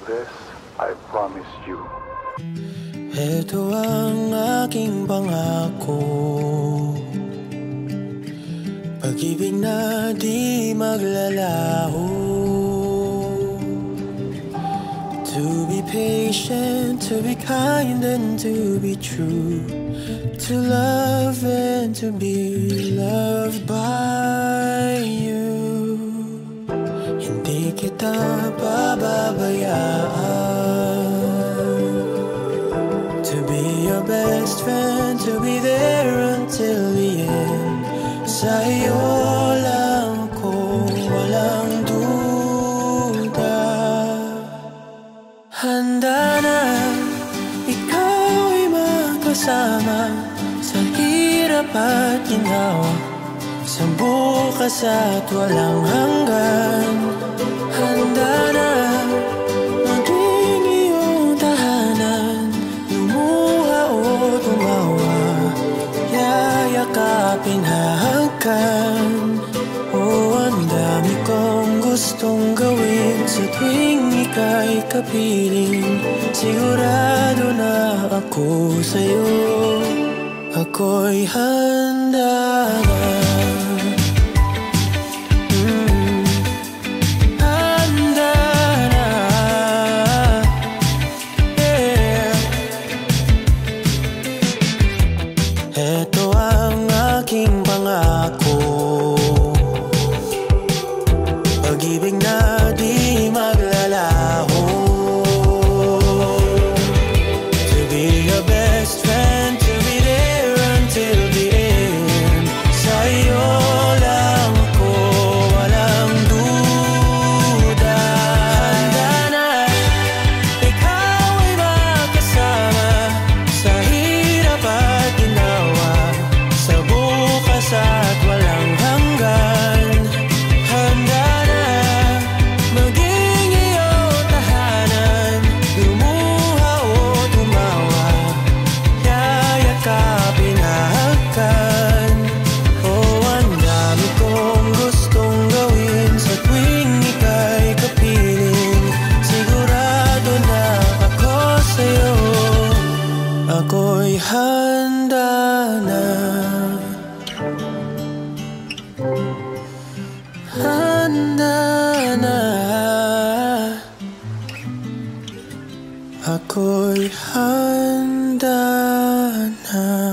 This I promise you. Ito ang aking pangako, pag-ibig na di maglalaho. To be patient, to be kind and to be true, to love and to be loved by you. Hindi kita pababayaan, to be your best friend, to be there until the end. Sa'yo lang ako, walang duda. Handa na ikaw ay magkasama sa hirap at ginawa, sa bukas at walang hanggan. Handa na maging iyong tahanan, lumuha o tumawa, yayakapin, hahagkan. Oh, ang dami kong gustong gawin sa tuwing ika'y kapiling. Sigurado na ako sa'yo, ako'y handa na. Handa na, yeah. Ito ang aking pangako, pag-ibig na di maglalaho. To be your best friend, to be there until the end. Sa'yo lang ako, walang duda. Handa na ikaw ay makasama sa hirap at ginawa, sa bukas at walang hanggan. Handa na maging iyong tahanan, lumuha o tumawa, yayakapin, hahagkan. Oh, ang dami kong gustong gawin sa tuwing ika'y kapiling. Sigurado na ako sa'yo, ako'y handa na. Handa na, ako'y handa na.